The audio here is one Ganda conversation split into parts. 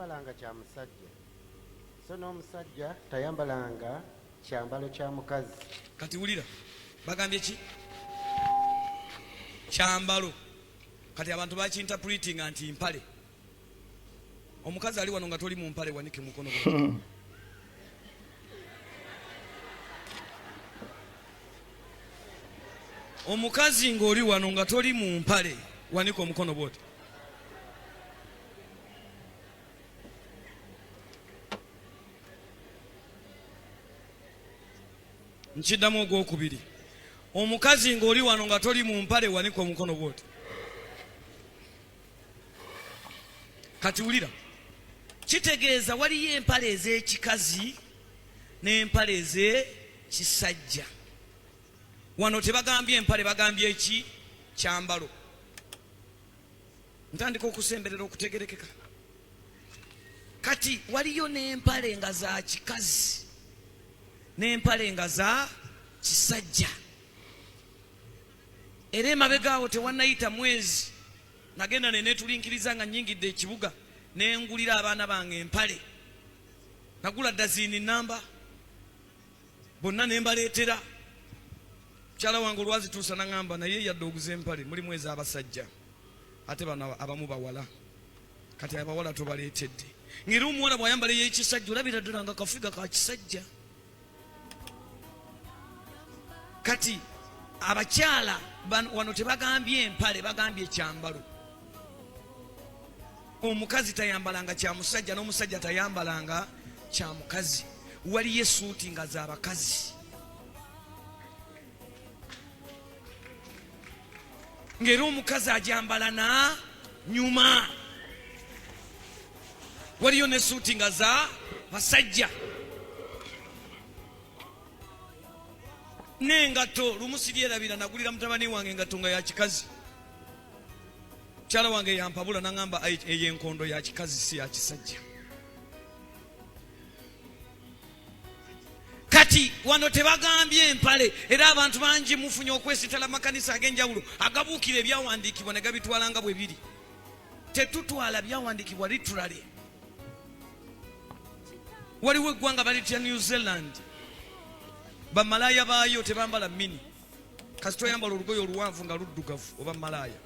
tayambalanga kya musajja so n'omusajja tayambalanga kyambalo kya mukazi. Kati wulira bagambye ki kyambalo, kati abantu bakinterpretinga nti mpale. Omukazi ali wano nga toli mu mpale wanike mukono gwo. Omukazi ng'oli wano nga toli mu mpale wanike omukono bwoti. Nkiddamu ogwokubiri, omukazi ng'oli wano nga toli mu mpale wanike omukono bwoti. Kati wulira, kitegeeza waliyo empale ez'ekikazi n'empale ez'ekisajja. Wano tebagambye empale, bagambye eki kyambalo. Ntandika okusemberera okutegerekeka. Kati waliyo n'empale nga za kikazi n'empale nga za kisajja. Era emabegaawo tewannayita mwezi nagenda nenetulinkiriza nga nnyingidde ekibuga nengulira abaana bange empale. Nagula dazini namba bonna nembaleetera. Mukyala wange olwazituusa naŋŋamba naye yadde oguza empale mulimu ez'abasajja ate bano abamu bawala. Kati abawala tobaleetedde. Ngeri omuwala bw'ayambala ey'ekisajja olabira ddala nga kafiga ka kisajja. Kati abakyala wano tebagambye empale, bagambye ekyambalo. Omukazi tayambalanga kya musajja n'omusajja tayambalanga kya mukazi. Waliyo essuuti nga z'abakazi. Ngeri omukazi ajambala na nyuma. Waliyo n'essuuti nga za basajja. N'engato lumu siryerabira nagulira mutabani wange engato nga ya kikazi. Mukyala wange yampabula naŋŋamba ey'enkondo ya kikazi si ya kisajja. Kati wano tebagambye empale, era abantu bangi mufunye okwesitala makanisa ag'enjawulo agabuukira ebyawandiikibwa ne gabitwala nga bwe biri. Tetutwala byawandiikibwa literally. Waliwo eggwanga balitya New Zealand, bamalaaya baayo tebambala mini. Kasita oyambala olugoye oluwanvu nga luddugavu oba malaaya,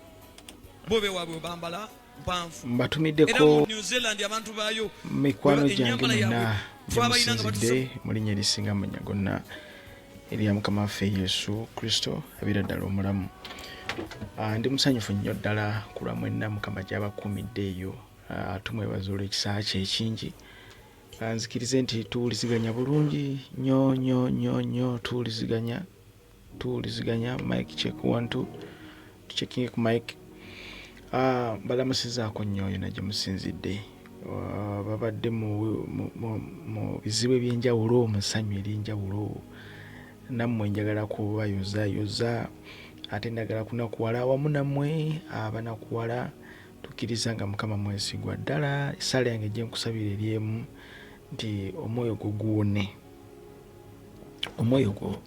bo bewaabwe bambala mpanvu. Mbatumiddeko New Zealand abantu baayo mikwano gyange muna gyemusinzidde mu linnya erisinga amanya gonna erya Mukama waffe Yesu Kristo abeera ddala omulamu. Ndi musanyufu nnyo ddala ku lwa mwenna Mukama gy'abakuumidde eyo. Tumwebaza olw'ekisa kye ekingi. Nzikirize nti tuwuliziganya bulungi nnyo tuwuliziganya. Mike check 1 2 tucheckinge ku mike. Balamusizaako nnyo oyo na gye musinzidde. Babadde mu bizibu eby'enjawulo, mu ssanyu ery'enjawulo. Nammwe njagala kubayuzaayuza ate njagala kunakuwala awamu nammwe abanakuwala. Tukkiriza nga Mukama mwesigwa ddala. Essaala yange gye nkusabira eryemu nti omwoyo gwo guwone. Omwoyo gwo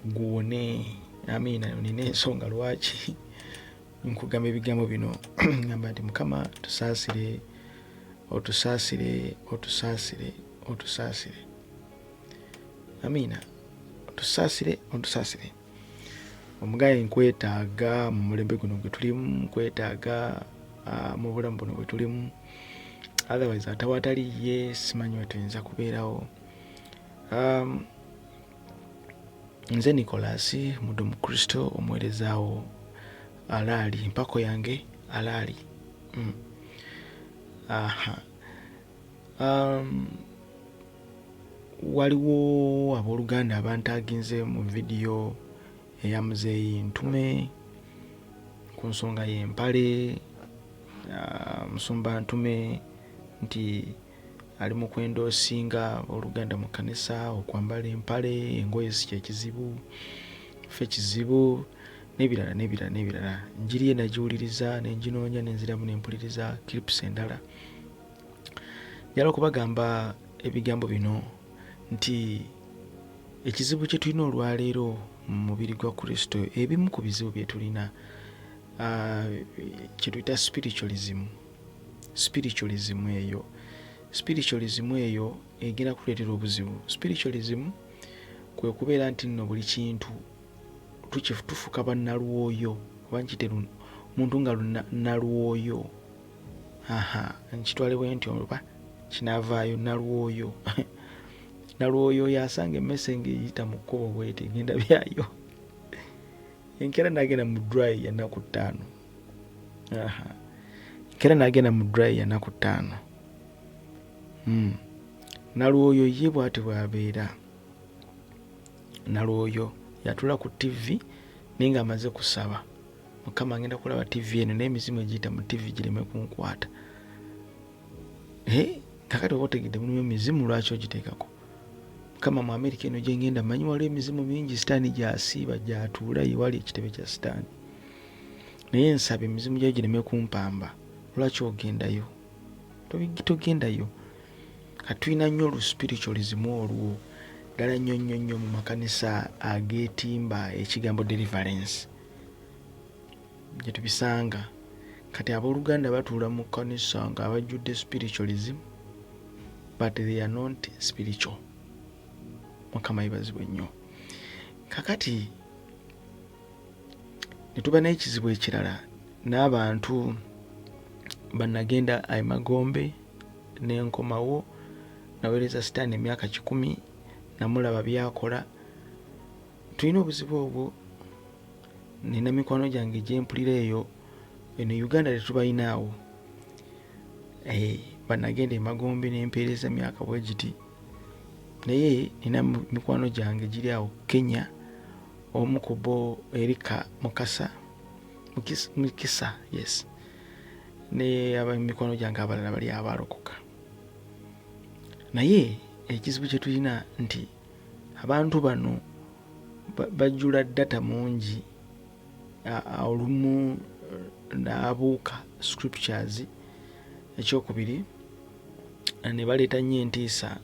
guwone. Amiina. Nina ensonga lwaki nkugamba ebigambo bino. Ngamba nti Mukama tusaasire, otusaasire. Amiina. Otusaasire. Omugaye nkwetaaga mu mulembe guno gwe tulimu, nkwetaaga mu bulamu buno bwe tulimu. Otherwise atawatali ye simanyi wetuyinza kubeerawo. Nze Nicholas muddu mu Kristo omuweerezaawo alaali, mpako yange alaali. Waliwo abooluganda abantaaginze mu vidiyo eya Muzeeyi Ntume ku nsonga y'empale. Musumba Ntume nti ali mu kwendoosinga oluganda mu kanisa okwambala empale, engoye si kyekizibu, ffe kizibu n'ebirala. Njiri ye nagiwuliriza nenginoonya nenziramu nempuliriza clips endala. Njala okubagamba ebigambo bino nti ekizibu kye tulina olwaleero mu mubiri gwa Kristo, ebimu ku bizibu bye tulina kye tuyita spiritualism. spiritualism eyo egenda kuleetera obuzibu. Spiritualism kwe kubeera nti nno buli kintu tufuuka bannalwoyo oba nkite omuntu nga nalwoyo. Nkitwale bwe nti oba kinaavaayo nalwoyo nalwoyo yasanga emmese ng'eyita mu kkubo bwete egenda byayo. Enkeera nagenda mu dry ya nnaku 5. Enkeera nagenda mu dry ya nnaku 5. Nalwoyo ye bw'ati bw'abeera. Nalwoyo yatula ku TV naye nga amaze kusaba, Mukama ngenda kulaba TV eno n'emizimu egiyita mu TV gireme kunkwata. Kakati oba otegedde mulimu emizimu, lwaki ogiteekako? Mukama mu Amerika eno gye ngenda manyi waliwo emizimu mingi sitaani gy'asiiba gy'atuula ewali ekitebe kya sitaani. Naye nsaba emizimu gyo gireme kumpamba. Lwaki ogendayo? Togendayo. Katulina nnyo oluspiritualism olwo ddala nnyo mu makanisa ageetimba ekigambo deliverance gye tubisanga. Kati abooluganda batuula mu kanisa nga abajjudde spiritualism but they are not spiritual. Mukama yebazibwe nnyo. Kakati ne tuba n'ekizibu ekirala n'abantu bannagenda Magombe n'enkomawo naweereza sitaani emyaka 10 namulaba byakola. Tulina obuzibu obwo. Nina mikwano gyange gyempulira eyo eno Uganda tetubayinaawo. Bannagenda Magombe n'empeereza myaka bwe giti. Naye nina mikwano gyange giri awo Kenya. Omu ku bo Erika Mukisa, yes, ne mikwano gyange abalala bali abaalokoka. Naye ekizibu kye tulina nti abantu bano bajjula data mungi, olumu n'abuuka scriptures. Ekyokubiri ne baleeta nnyo entiisa.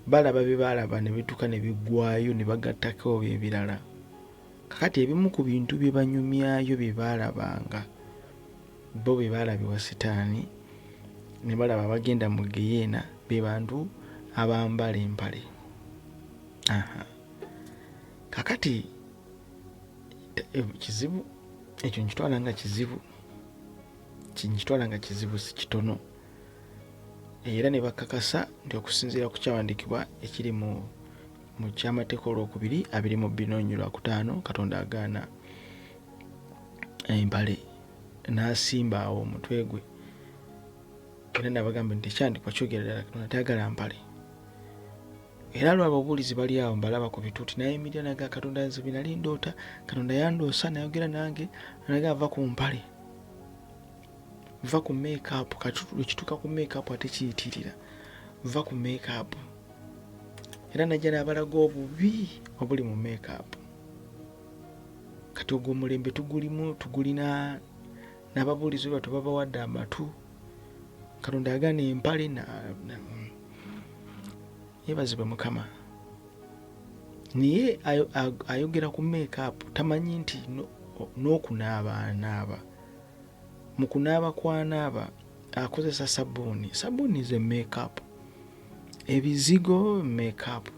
Balaba bye baalaba ne bituuka ne biggwayo ne bagattako ebirala. Kakati ebimu ku bintu bye banyumyayo bye baalabanga bo bye baalabibwa sitaani ne balaba bagenda mu geyeena be bantu abambala empale. Kakati kizibu ekyo nkitwala nga kizibu si kitono. Era ne bakakasa nti okusinziira ku kyawandiikibwa ekiri mu kyamateeka olwokubiri 22:5 Katonda agaana empale n'asimba awo omutwe gwe. Era nabagamba nti ekyandikwa kyogera ddala Katonda tayagala mpale. Era lwaba obuulizi bali awo mbalaba ku bituuti nayimirira naga Katonda nze bye nali ndoota, Katonda yandoosa nayogera nange naga ava ku mpale, va ku make-up. Kati ekituuka ku make-up ate kiyitirira, va ku make-up. Era najja n'abalaga obubi obuli mu make-up. Kati ogwo omulembe tugulina n'ababuulizi bwe babawadde amatu. Katonda yagaana empale yebazibwe Mukama. Naye ayogera ku make-up tamanyi nti n'okunaaba. Mu kunaaba kw'anaaba akozesa sabbuuni. Sabbuuni ze make-up. Ebizigo make-up.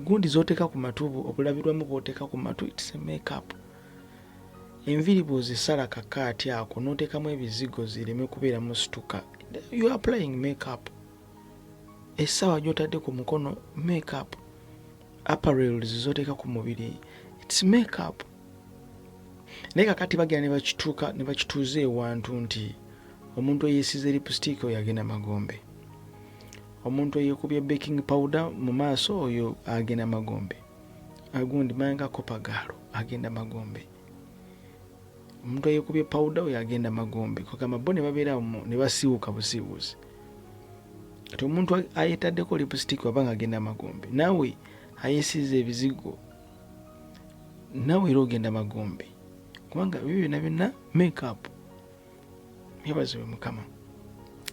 Gundi z'oteeka ku matu, obulabirwamu bw'oteeka ku matu, it's a make-up. Enviri bw'ozisala kakaati ako n'oteekamu ebizigo zireme kubeeramu situka, you are applying make-up. Essaawa gy'otadde ku mukono make-up. Apparels z'oteeka ku mubiri, it's make-up. Naye kakati bagenda ne bakituuza ewantu nti omuntu eyeesize lipstick oyo agenda Magombe, omuntu eyekubye baking powder mu maaso oyo agenda Magombe, agundi manga kopagaalo agenda Magombe, omuntu eyekubye powder oyo agenda Magombe. Kugamba bo ne babeera ne basiiwuka busiiwuzi. Kati omuntu ayetaddeko lipstick wabanga agenda Magombe, naawe ayeesize ebizigo, naawe era ogenda Magombe, kubanga bibyo byonna make-up. Yebazibwe Mukama.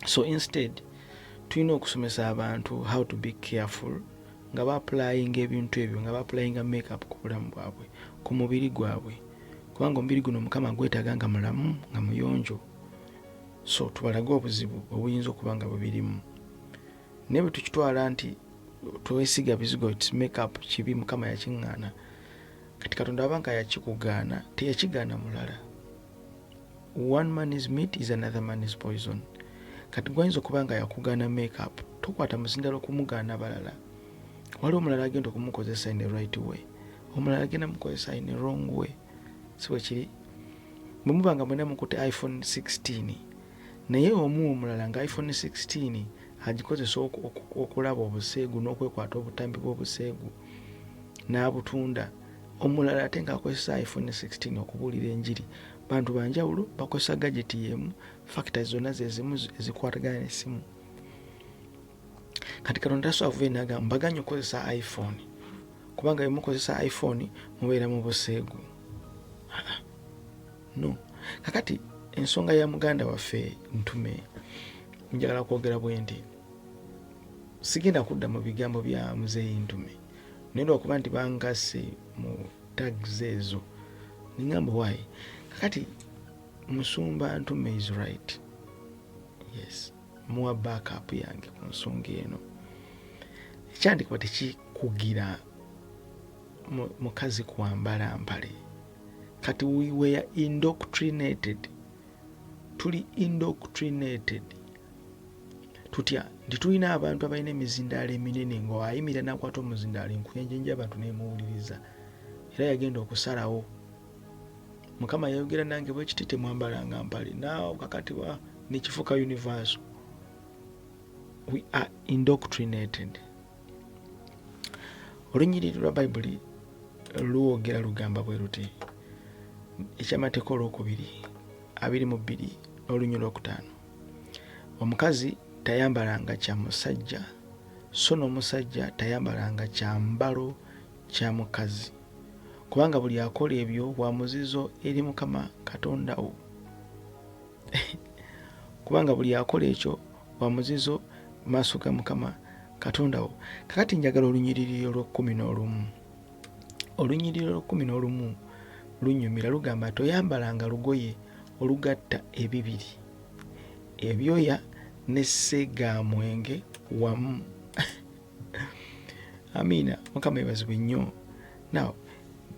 So instead tulina okusomesa abantu how to be careful nga ba applying ebintu ebyo, nga ba applying make-up ku bulamu bwabwe. ku mubiri gwabwe, kubanga omubiri guno Mukama gwetaaga nga mulamu nga muyonjo. So tubalage obuzibu obuyinza okuba nga bubirimu. Naye bwe tukitwala nti twesiga bizigo nti makeup kibi, Mukama yakiŋŋaana. Kati Katonda abanga yakikugaana teyakigaana mulala. One man is meat is another man is poison. Kati gwayinza okuba nga yakugaana makeup, tokwata muzindalo kumugaana balala. Waliwo omulala agenda okumukozesa in the right way, omulala agenda mukozesa in the wrong way. Si bwe kiri? Bwe muba nga mwena mukutte iPhone 16 naye omulala nga iPhone 16 agikozesa okulaba obuseegu n'okwekwata obutambi bw'obuseegu n'abutunda, omulala ate ng'akozesa iPhone 16 okubuulira enjiri, bantu banjawulo bakozesa gadget y'emu, factors zonna ze zimu ezikwatagana n'essimu. Kati Katonda tasobola n'agamba mbaganye okukozesa iPhone kubanga bwe mukozesa iPhone mubeera mu buseegu. No. Kakati ensonga ya muganda waffe Ntume njagala kwogera bwe nti sigenda kudda mu bigambo bya Muzeeyi Ntume naye okuba nti bangase mu tags ezo ningamba why. Kakati Musumba Ntume is right. Yes, muwa backup yange ku nsonga eno. Ekyandikuba tekikugira mukazi kwambala mpale. Kati we were indoctrinated. Tuli indoctrinated. Tutya ndi tulina abantu abalina emizindaalo eminene ng'ayimira n'akwata omuzindaalo enkuyenjenje abantu n'emuwuliriza era yagenda okusalawo. Mukama yayogera nange bwe kiti temwambalanga mpale naawe kakati nekifuuka universal. We are indoctrinated. Olunyiriri lwa Bayibuli luwogera lugamba bwe luti ekyamateeka olwokubiri 22 olunyi olwokutaano, omukazi tayambalanga kya musajja so n'omusajja tayambalanga kyambalo kya mukazi, kubanga buli akola ebyo bwa muzizo eri Mukama Katonda wo. Kubanga buli akola ekyo bwa muzizo maaso ga Mukama Katonda wo. Kakati njagala olunyiriri olw'11. Olunyiriri olw'11 lunyumira lugamba toyambalanga lugoye olugatta ebibiri, ebyoya n'esse ga mwenge wamu. Amina, Mukama yebazibwe nnyo. Now,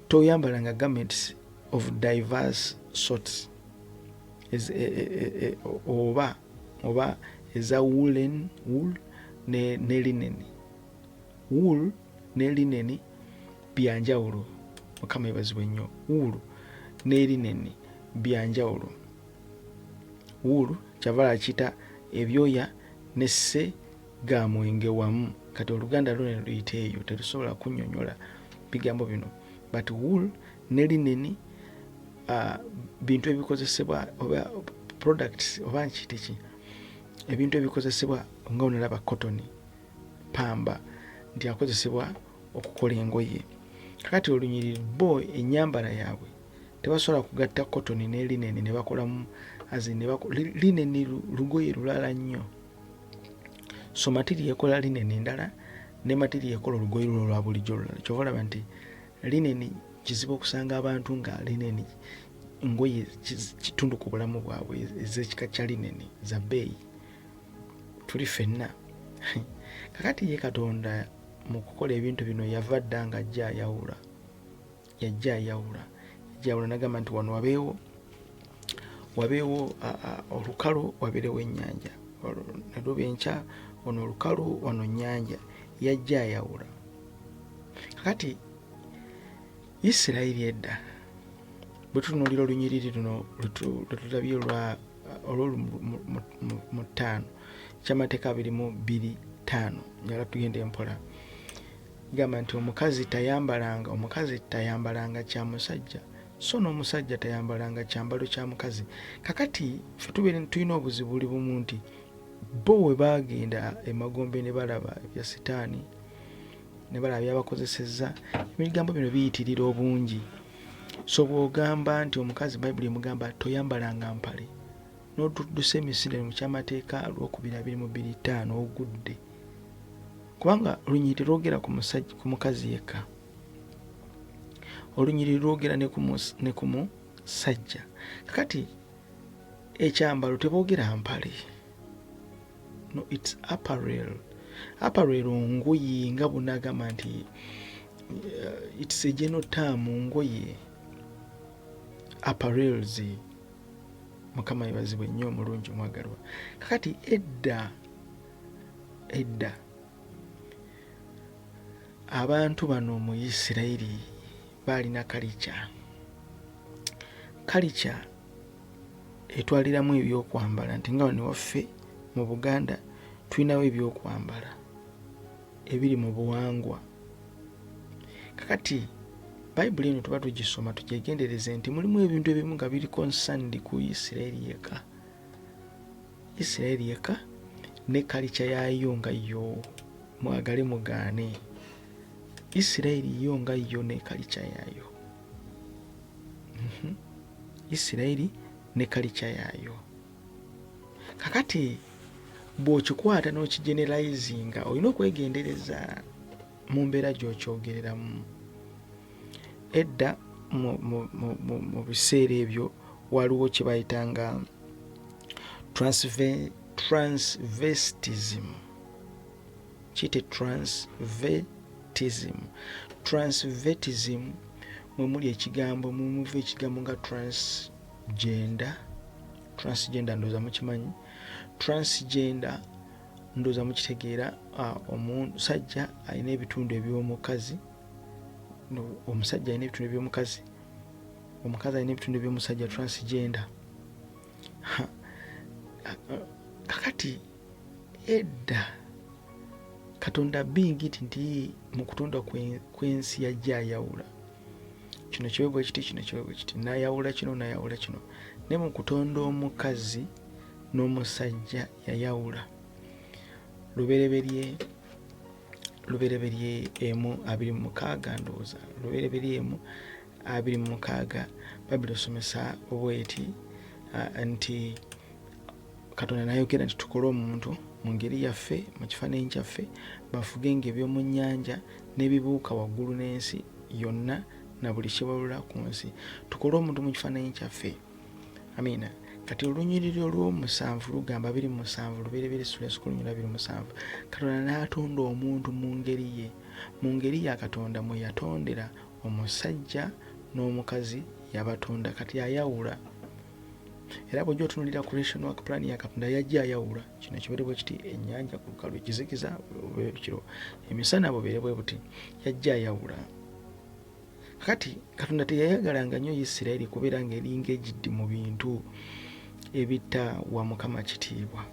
toyambalanga garments of diverse sorts oba eza wool ne linen. Wool ne linen byanjawulo. Mukama yebazibwe nnyo. Wool ne linen byanjawulo. Wool kyavala kita ebyoya n'esse ga mwenge wamu. Kati Oluganda lwone luyite eyo terusobola kunnyonnyola bigambo bino, but wool ne linen bintu ebikozesebwa oba products oba nkiteki ebintu ebikozesebwa nga onalaba cotton, pamba nti akozesebwa okukola engoye. Kakati olunyiriri bo ennyambala yaabwe tebasobola kugatta cotton ne linen ne bakolamu linen lugoye lulala nnyo. So matiri ekola linen endala ne matiri ekola olugoye lwa bulijjo olulala. Kyova olaba nti linen kizibu okusanga abantu nga linen ngoye kitundu ku bulamu bwabwe ez'ekika kya linen za bbeeyi. Tuli ffenna. Kakati ye Katonda mu kukola ebintu bino yava dda nga ajja ayawula n'agamba nti wano wabeewo olukalu wabeerewo ennyanja, neruba enkya wano olukalu wano nnyanja, yajja ayawula. Kakati Isirayiri edda bwe tutunuulira olunyiriri luno lwetulabye mu 5 kyamateeka 22:5 njala tugende mpola. Gamba nti omukazi tayambalanga kya musajja so n'omusajja tayambalanga kyambalo kya mukazi. Kakati ffe tubeere tulina obuzibu buli bumu nti bo we baagenda emagombe ne balaba ebya sitaani ne balaba byabakozesezza ebigambo bino biyitirira obungi. So bw'ogamba nti omukazi Bayibuli emugamba toyambalanga mpale n'otudduse emisinde mu kyamateeka 22:5 ogudde, kubanga lunyiriri lwogera ku mukazi yekka. olunyiriri lwogera ne ku musajja. Kakati ekyambalo teboogera mpale, no, it's apparel. Apparel ngoye nga bunagamba nti it's a general term, ngoye, apparels. Mukama yebazibwe nnyo omulungi omwagalwa. Kakati edda abantu bano mu Isirayiri baalina kalica etwaliramu ebyokwambala, nti nga wano waffe mu Buganda tulinawo ebyokwambala ebiri mu buwangwa. Kakati Bayibuli eno tuba tugisoma tugyegendereze nti mulimu ebintu ebimu nga biri concerned ku Isirayiri yeka ne kalica yayo nga yo, mwagale mugaane, Isirayiri yo nga yo ne kalica yayo. Isirayiri ne kalica yayo. Kakati bw'okikwata n'okigeneralizinga olina okwegendereza mu mbeera gy'okyogereramu. Edda mu biseera ebyo waliwo kye bayitanga transvestism. Kiyite transvestism mwe muli ekigambo, muva ekigambo nga transgender ndowooza mukimanyi. Transgender ndowooza mukitegeera, omusajja alina ebitundu eby'omukazi, omusajja alina ebitundu eby'omukazi, omukazi alina ebitundu eby'omusajja, transgender. Kakati edda Katonda bingiti nti mu kutonda kw'ensi yajja ayawula kino kiwe bwe kiti, kino kiwe bwe kiti, n'ayawula kino n'ayawula kino. Ne mu kutonda omukazi n'omusajja yayawula. Lubereberye 1:26 ndowooza, Lubereberye 1:26 Bayibuli osomesa obweti nti Katonda n'ayogera nti tukole omuntu mu ngeri yaffe, mu kifaananyi kyaffe, bafugenga eby'omu nnyanja n'ebibuuka waggulu n'ensi yonna na buli kibalula ku nsi. Tukole omuntu mu kifaananyi kyaffe. Amiina. Kati olunyiriri olw'omusanvu lugamba 27, Lubereberye 1:27, Katonda n'atonda omuntu mu ngeri ye. Mu ngeri ya Katonda mwe yatondera omusajja n'omukazi yabatonda. Kati ayawula. Era bw'ojja otunuulira creation work plan ya Katonda yajja ayawula. Kino kibeere bwe kiti, ennyanja ku lukalu, ekizikiza bwe kiro, emisana bubeere bwe buti, yajja ayawula. Kati Katonda teyayagalanga nnyo Isirayiri kubeera ng'eringa egiddi mu bintu ebita wa Mukama kitiibwa.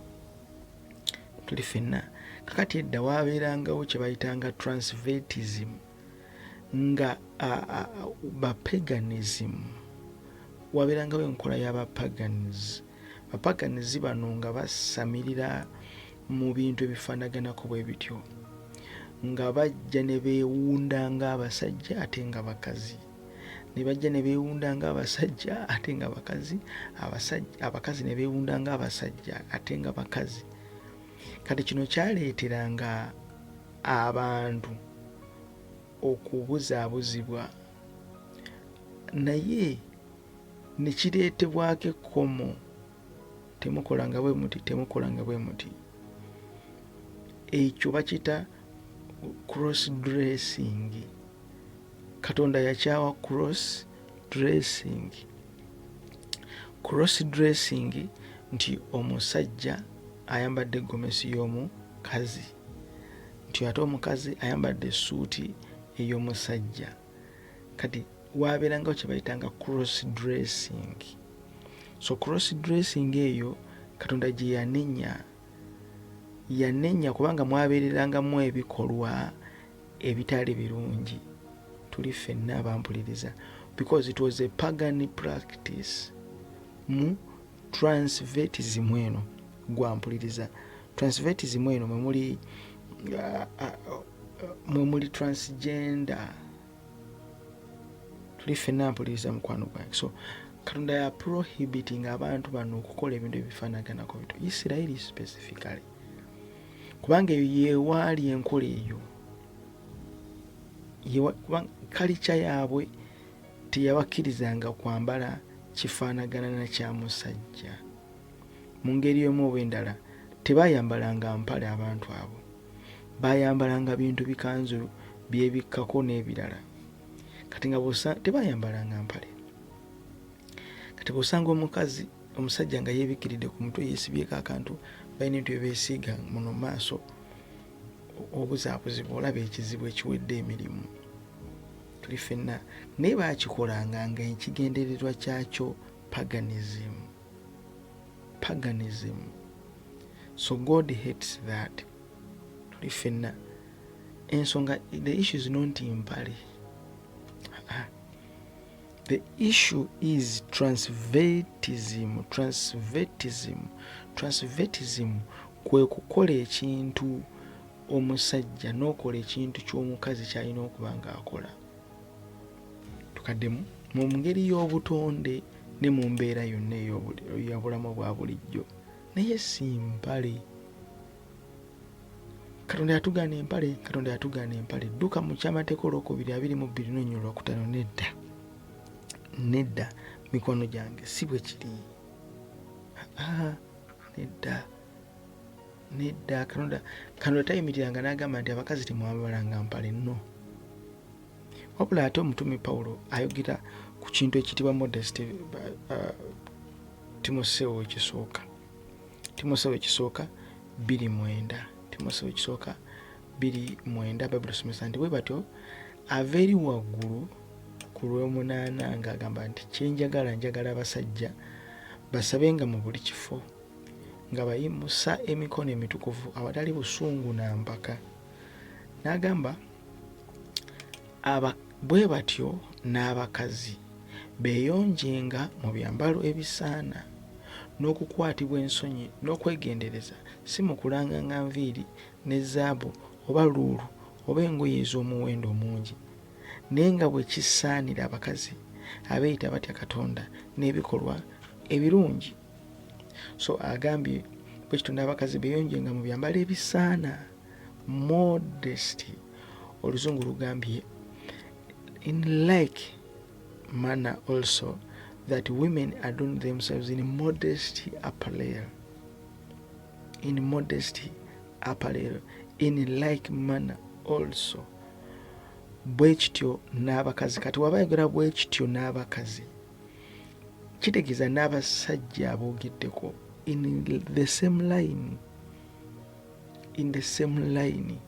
Tuli ffenna. Kakati edda waabeerangawo kye bayitanga transvestism nga bapaganism. Waabeerangawo enkola y'abapaganizi. Bapaganizi bano nga basamirira mu bintu ebifaanaganako bwe bityo, nga bajja ne beewunda ng'abasajja ate nga bakazi, ne bajja ne beewunda ng'abasajja ate nga bakazi, abakazi ne beewunda ng'abasajja ate nga bakazi. Kati kino kyaleeteranga abantu okubuzaabuzibwa, naye ne kireetebwako ekkomo, temukolanga bwe muti, temukolanga bwe muti. Ekyo bakita cross dressing. Katonda yakyawa cross dressing. Cross dressing nti omusajja ayambadde gomesi y'omukazi, nti ate omukazi ayambadde essuuti ey'omusajja. Kati waabeerangawo kye bayitanga cross dressing. So cross dressing eyo Katonda gye yanenya kubanga mwabeererangamu ebikolwa ebitali birungi. Tuli ffenna abampuliriza, because it was a pagan practice. Mu transvestism eno gwampuliriza, transvestism eno mwe muli transgender. Tuli ffenna mpuliriza mukwano gwange. So Katonda ya prohibiting abantu bano okukola ebintu ebifaanaganako bito, Isirayiri specifically, kubanga eyo yewaali enkola eyo, kubanga kalica yaabwe teyabakkirizanga kwambala kifaanagana na kya musajja. Mu ngeri emu oba endala tebayambalanga mpale abantu abo, bayambalanga bintu bikanzu byebikkako n'ebirala. Kati nga tebayambalanga mpale. Kati bw'osanga omusajja nga yeebikkiridde ku mutwe yeesibyeko akantu, balina ebintu byebeesiiga muno maaso, obuzaabuzibwa olaba ekizibu ekiwedde emirimu. Tuli ffenna naye baakikolanga nga ekigendererwa kyakyo paganism. So God hates that. Tuli ffenna ensonga, the issue is not mpale. The issue is transvestism. Transvestism kwe kukola ekintu omusajja n'okola ekintu ky'omukazi ky'alina okuba ng'akola. Tukaddemu mu ngeri y'obutonde ne mu mbeera yonna ey'obulamu bwa bulijjo, naye si mpale. Katonda yatugaana empale. Dduka mu kyamateeka olwokubiri 22:25. Nedda mikono gyange si bwe kiri. Nedda. Katonda tayimiriranga n'agamba nti abakazi temwambalanga mpale, no. Wabula ate omutume Pawulo ayogera ku kintu ekitibwa modesty. Timoseewo ekisooka 2:9. Bayibuli esomesa nti bwe batyo ava eri waggulu ku lw'omunaana ng'agamba nti kyenjagala njagala abasajja basabenga mu buli kifo nga bayimusa emikono emitukuvu awatali busungu na mpaka. N'agamba bwe batyo n'abakazi beeyonjenga mu byambalo ebisaana n'okukwatibwa ensonyi n'okwegendereza, si mu kulanganga nviiri ne zaabu oba luulu oba engoye ez'omuwendo omungi, naye nga bwe kisaanira abakazi abeeyita batya Katonda n'ebikolwa ebirungi. So agambye bwe kityo n'abakazi beeyonjenga mu byambalo ebisaana, modesty. Oluzungu lugambye in like manner also that women adorn themselves in modesty apparel. In like manner also. Bwe kityo n'abakazi. Kati waba ayogera bwe kityo n'abakazi, kitegeeza n'abasajja aboogeddeko in the same line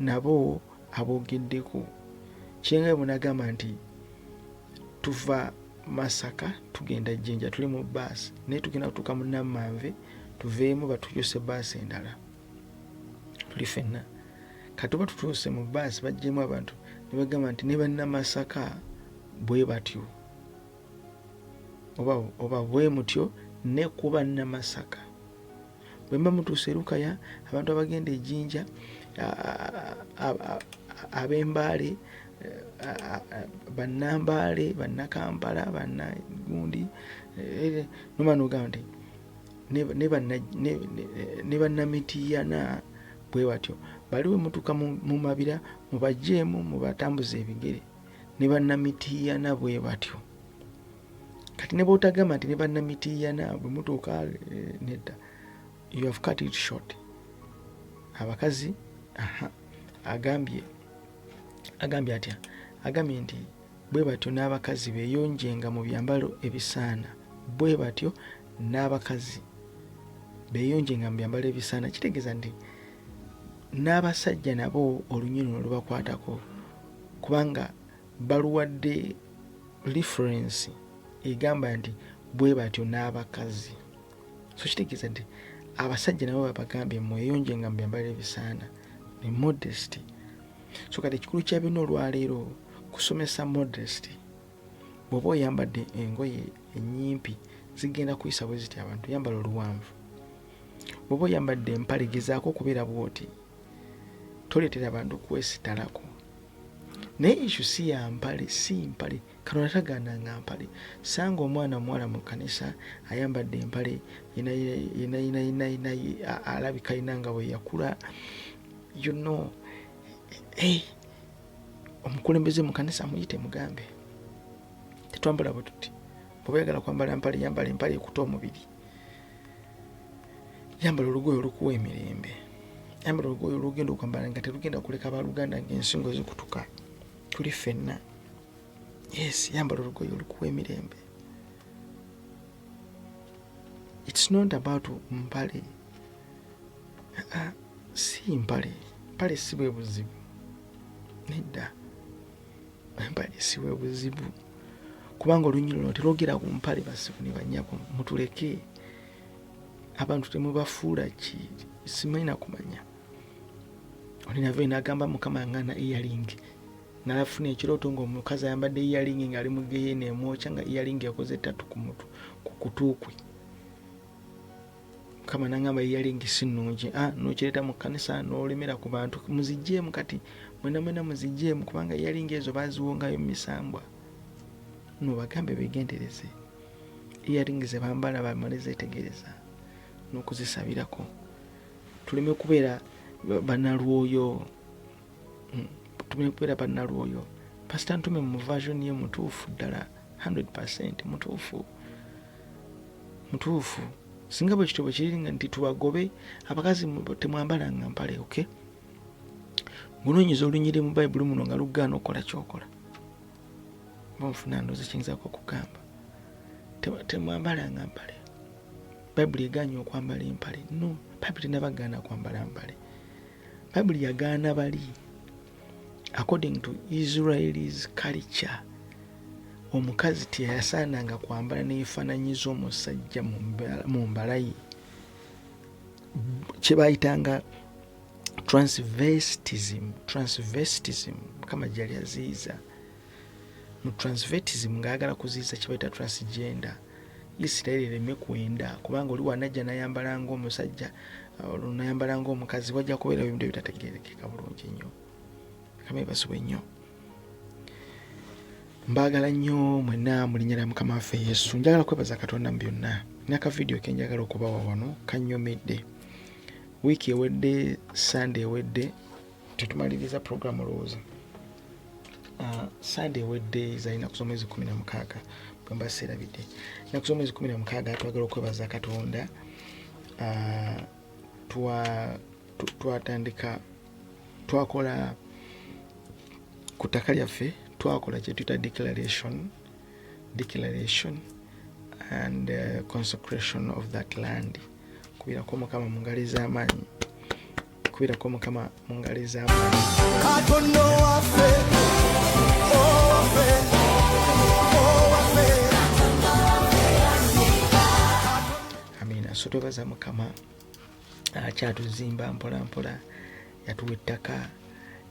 nabo aboogeddeko. Kyenga bwe nagamba nti tuva Masaka tugenda Jinja, tuli mu baasi naye tugenda kutuuka mu Namanve, tuveemu batuyuse baasi endala. Tuli ffenna kati tuba tutuuse mu baasi bajjemu abantu ne bagamba nti ne bannamasaka bwe batyo oba bwe mutyo ne kuba Namasaka. Bwe mba mutuuse Lukaya, abantu abagenda e Jinja, ab'Embaale, bannambaale, bannakampala, bannagundi, nomala n'ogamba nti ne bannamitiiyana bwe batyo. Bali bwe mutuuka mu mabira mubajjeemu mubatambuza ebigere, ne bannamitiiyana bwe batyo. Kati ne bw'otagamba nti ne bannamitiiyana bwe mutuuka nedda, you have cut it short. Abakazi agambye atya? Agambye nti bwe batyo n'abakazi beeyonjenga mu byambalo ebisaana. Bwe batyo n'abakazi beeyonjenga mu byambalo ebisaana. Kitegeeza nti n'abasajja nabo olunyino lubakwatako, kubanga baluwadde reference egamba nti bwe batyo n'abakazi. So kitegeeza nti abasajja nabo babagambye mweyonjenga mu byambalo ebisaana, ne modesty. So kati ekikulu kya bino olwaleero kusomesa modesty. Bw'oba oyambadde engoye ennyimpi zigenda kuyisa bwe ziti abantu, yambala oluwanvu. Bw'oba oyambadde empale gezaako okubeera bw'oti, toleetera abantu kwesitalako. Naye issue si ya mpale, si mpale. Katonda tagaananga mpale. Sanga omwana omuwala mu kkanisa ayambadde empale yina alabika yina nga bwe yakula, you know, omukulembeze mu kkanisa muyite mugambe twambala bwe tuti. Bw'oba oyagala kwambala mpale, yambala empale ekuta omubiri. Yambala olugoye olukuwa emirembe. Yambala olugoye olugenda okwambala nga terugenda kuleka baluganda ng'ensingo zikutuka. Tuli ffenna. Yes, yambala olugoye olukuwa emirembe. It's not about mpale. Si mpale. Mpale si bwe buzibu. Nedda. Mpale si bwe buzibu. Kubanga olunyiri luno terwogera ku mpale basibu ne bannyabo. Mutuleke. Abantu temubafuula ki. Simanyi na kumanya. Olina ve n'agamba Mukama ngana earring. Nalafuna ekirooto ng'omukazi ayambadde earring ng'ali mu geye n'emwokya nga earring yakoze ttatu ku mutu ku kutu kwe. Mukama n'angamba earring si nnungi. N'okireeta mu kkanisa n'olemera ku bantu. Muziggyemu kati. Mwena muziggyemu kubanga earring ezo baaziwongayo mu misambwa. Bagambe beegendereze. Earring ze bambala bamale zeetegereza n'okuzisabirako. Tuleme kubeera bannalwoyo. Tuleme kubeera bannalwoyo. Pastor Ntume mu version ye mutuufu ddala 100% mutuufu. Singa bwe kityo bwe kiri nti tubagobe abakazi temwambalanga mpale, okay? Ngunoonyeza olunyiri mu Bayibuli muno nga lugaana okola kyokola. Bonfuna ndoze kiyinzako kugamba. Temwambalanga mpale. Bayibuli egaanye okwambala empale. No, Bayibuli tenabagaana kwambala mpale. Bayibuli yagaana bali. According to Israel's culture, omukazi teyasaananga kwambala neefaananyiza omusajja mu mbala ye. Kye baayitanga transvestism. Mukama gyali aziyiza. Mu transvestism ng'ayagala kuziyiza kye bayita transgender. Isirayiri ereme kwenda kubanga oli wanajja n'ayambala ng'omusajja n'ayambala ng'omukazi wajja kubeera ebintu ebitategeerekeka bulungi nnyo. Mukama yeebazibwe nnyo. Mbaagala nnyo mwenna mu linnya lya Mukama waffe Yesu. Njagala kwebaza Katonda mu byonna. N'akavidiyo ke njagala okubawa wano kannyomedde. Wiiki ewedde, Sunday ewedde, tetumaliriza programu olowooza. Sunday ewedde zalina kusoma mwezi 16 bwe mba seerabidde. Na kusoma mwezi 16 twagala okwebaza Katonda. Twatandika twakola ku ttaka lyaffe twakola kye tuyita declaration and consecration of that land. Kubirako Mukama mu ngalo ez'amaanyi. Amina. So twebaza Mukama akyatuzimba mpola mpola, yatuwa ettaka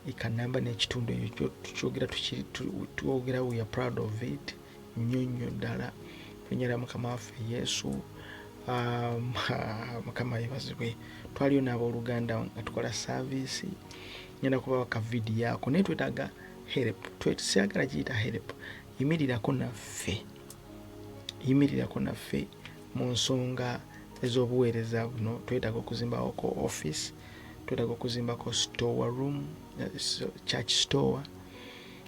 ikanamba n'ekitundu ekyo tukyogera we are proud of it nnyo ddala. Tunyera Mukama waffe Yesu. Mukama yeebazibwe. Twaliyo n'abooluganda nga tukola service. Ngenda kubawa ka vidiyo ako naye twetaaga help. Siyagala kiyita help. Yimirirako naffe mu nsonga ez'obuweereza buno. Twetaaga okuzimbako office, twetaaga okuzimbako store room, church store,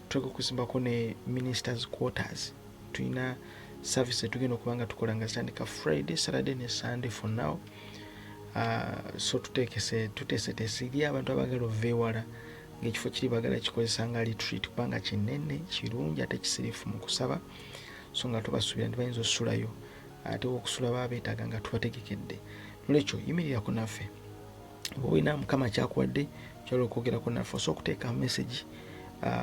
twetaaga okuzimbako ne ministers quarters. Tulina service tugenda okubanga tukola nga zitandika Friday, Saturday ne Sunday for now. So tuteeseteese eri abantu abagala ova ewala ng'ekifo kiri bagala kikozesa nga retreat kubanga kinene kirungi ate kisirifu mu kusaba. So nga tubasuubira nti bayinza okusulayo ate okusula baba beetaaga nga tubategekedde. Nolwekyo yimirirako naffe. Bw'olina Mukama kyakuwadde ky'ola okwogerako naffe osobola okuteeka message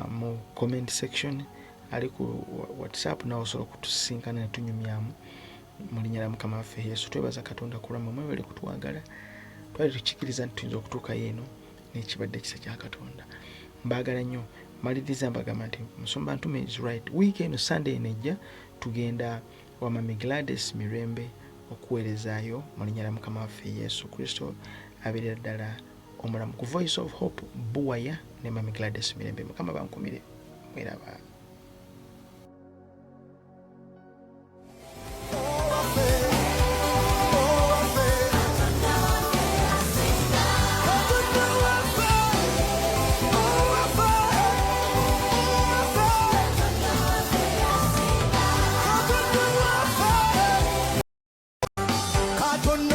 mu comment section ali ku WhatsApp nawe osobola okutusinkana ne tunyumyamu mu linnya lya Mukama waffe Yesu. Twebaza Katonda kulama mwebale kutwagala. Twali tukikkiriza nti tuyinza okutuukayo eno n'ekibadde ekisa kya Katonda. Mbaagala nnyo. Maliriza mbagamba nti Musumba Ntume is right. Wiiki eno Sunday enejja tugenda wa Mami Gladys Mirembe okuweerezaayo mu linnya lya Mukama waffe Yesu Kristo abeerera ddala omulamu ku Voice of Hope Buwaya ne Mami Gladys Mirembe. Mukama bankumire. Mweraba. gonna